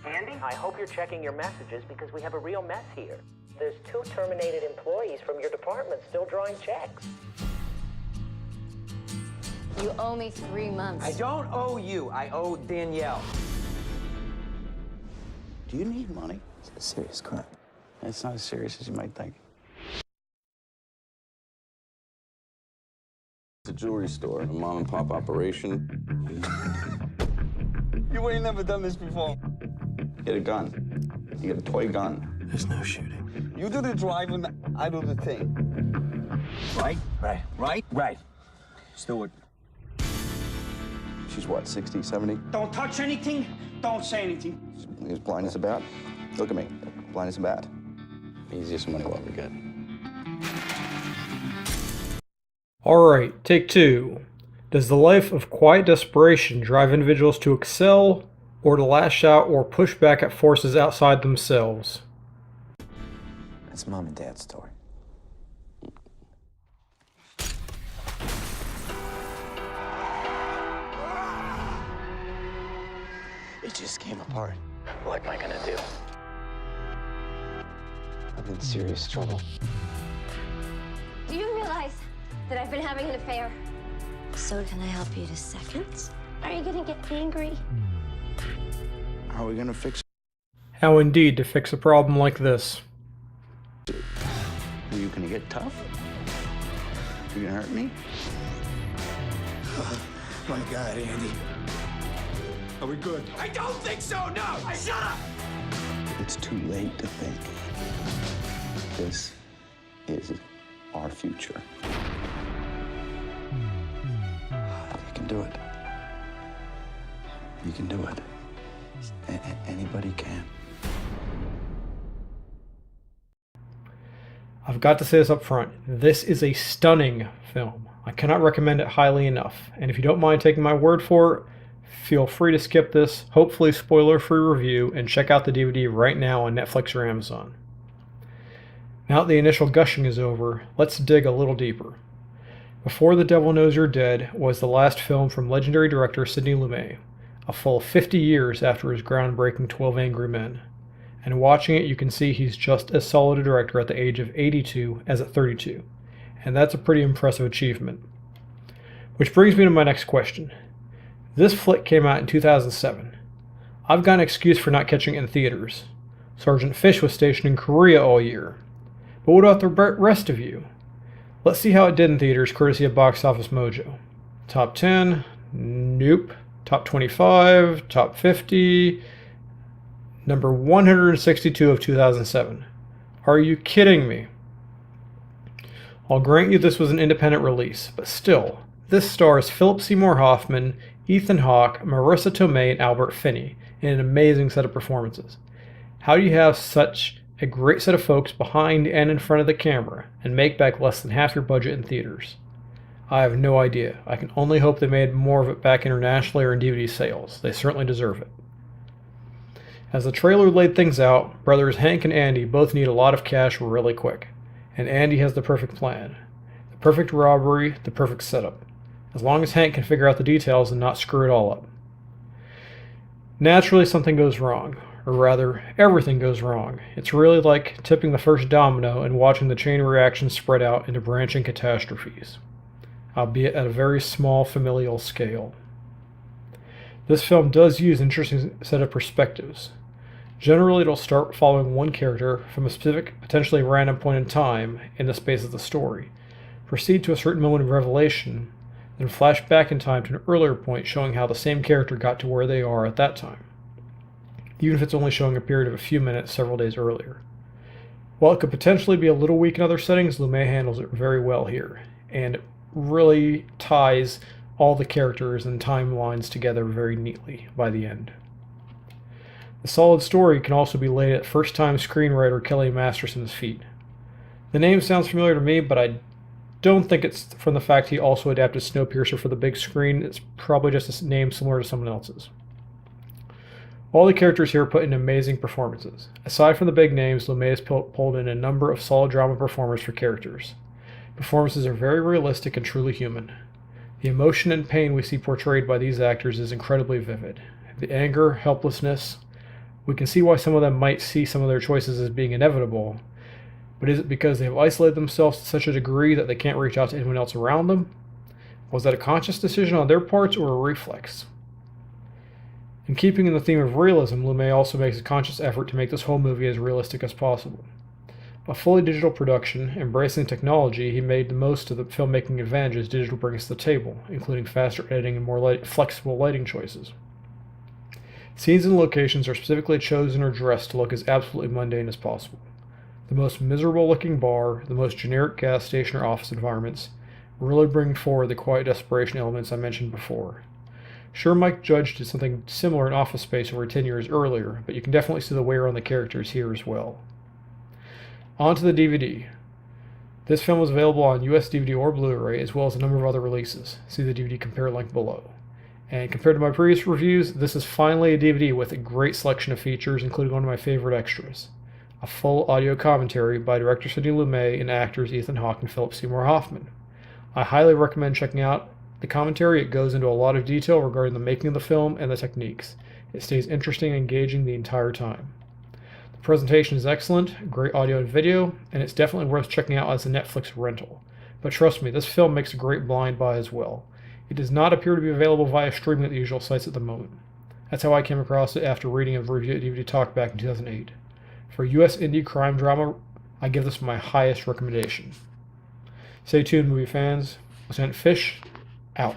Andy? I hope you're checking your messages because we have a real mess here. There's 2 terminated employees from your department still drawing checks. You owe me 3 months. I don't owe you. I owe Danielle. Do you need money? It's a serious crime. It's not as serious as you might think. It's a jewelry store, a mom-and-pop operation. You ain't never done this before. Get a gun. You get a toy gun. There's no shooting. You do the driving, I do the thing. Right? Right. Still with... She's what, 60, 70? Don't touch anything. Don't say anything. She's as blind as a bat. Look at me. Blind as a bat. Easiest money we'll ever get. Alright, take 2. Does the life of quiet desperation drive individuals to excel, or to lash out or push back at forces outside themselves? That's Mom and Dad's story. It just came apart. What am I gonna do? I'm in serious trouble. Do you realize that I've been having an affair? So can I help you to seconds? Are you gonna get angry? How are we gonna fix How indeed to fix a problem like this. it? Are you gonna get tough? You gonna hurt me? Oh, my God, Andy. Are we good? I don't think so, no! Shut up! It's too late to think. This is our future. You can do it. You can do it. Anybody can. I've got to say this up front. This is a stunning film. I cannot recommend it highly enough. And if you don't mind taking my word for it, feel free to skip this, hopefully spoiler-free review, and check out the DVD right now on Netflix or Amazon. Now that the initial gushing is over, let's dig a little deeper. Before the Devil Knows You're Dead was the last film from legendary director Sidney Lumet, a full 50 years after his groundbreaking 12 Angry Men. And watching it, you can see he's just as solid a director at the age of 82 as at 32. And that's a pretty impressive achievement. Which brings me to my next question. This flick came out in 2007. I've got an excuse for not catching it in theaters. Sergeant Fish was stationed in Korea all year. But what about the rest of you? Let's see how it did in theaters, courtesy of Box Office Mojo. Top 10? Nope. Top 25? Top 50? Number 162 of 2007. Are you kidding me? I'll grant you this was an independent release, but still, this stars Philip Seymour Hoffman, Ethan Hawke, Marisa Tomei, and Albert Finney in an amazing set of performances. How do you have such a great set of folks behind and in front of the camera and make back less than half your budget in theaters? I have no idea. I can only hope they made more of it back internationally or in DVD sales. They certainly deserve it. As the trailer laid things out, brothers Hank and Andy both need a lot of cash really quick. And Andy has the perfect plan. The perfect robbery, the perfect setup. As long as Hank can figure out the details and not screw it all up. Naturally, something goes wrong. Or rather, everything goes wrong. It's really like tipping the first domino and watching the chain reaction spread out into branching catastrophes. Albeit at a very small familial scale. This film does use an interesting set of perspectives. Generally, it'll start following one character from a specific, potentially random point in time in the space of the story, proceed to a certain moment of revelation, then flash back in time to an earlier point showing how the same character got to where they are at that time, even if it's only showing a period of a few minutes several days earlier. While it could potentially be a little weak in other settings, Lumet handles it very well here, and really ties all the characters and timelines together very neatly by the end. The solid story can also be laid at first-time screenwriter Kelly Masterson's feet. The name sounds familiar to me, but I don't think it's from the fact he also adapted Snowpiercer for the big screen. It's probably just a name similar to someone else's. All the characters here put in amazing performances. Aside from the big names, Lumet has pulled in a number of solid drama performers for characters. Performances are very realistic and truly human. The emotion and pain we see portrayed by these actors is incredibly vivid. The anger, helplessness, We can see why some of them might see some of their choices as being inevitable, but is it because they have isolated themselves to such a degree that they can't reach out to anyone else around them? Was that a conscious decision on their parts or a reflex? In keeping in the theme of realism, Lumet also makes a conscious effort to make this whole movie as realistic as possible. A fully digital production, embracing technology, he made the most of the filmmaking advantages digital brings to the table, including faster editing and more flexible lighting choices. Scenes and locations are specifically chosen or dressed to look as absolutely mundane as possible. The most miserable looking bar, the most generic gas station or office environments, really bring forward the quiet desperation elements I mentioned before. Sure, Mike Judge did something similar in Office Space over 10 years earlier, but you can definitely see the wear on the characters here as well. On to the DVD. This film is available on US DVD or Blu-ray, as well as a number of other releases. See the DVD compare link below. And compared to my previous reviews, this is finally a DVD with a great selection of features, including one of my favorite extras. A full audio commentary by director Sidney Lumet and actors Ethan Hawke and Philip Seymour Hoffman. I highly recommend checking out the commentary. It goes into a lot of detail regarding the making of the film and the techniques. It stays interesting and engaging the entire time. The presentation is excellent, great audio and video, and it's definitely worth checking out as a Netflix rental. But trust me, this film makes a great blind buy as well. It does not appear to be available via streaming at the usual sites at the moment. That's how I came across it after reading a review at DVD Talk back in 2008. For US indie crime drama, I give this my highest recommendation. Stay tuned, movie fans. Lieutenant Fish, out.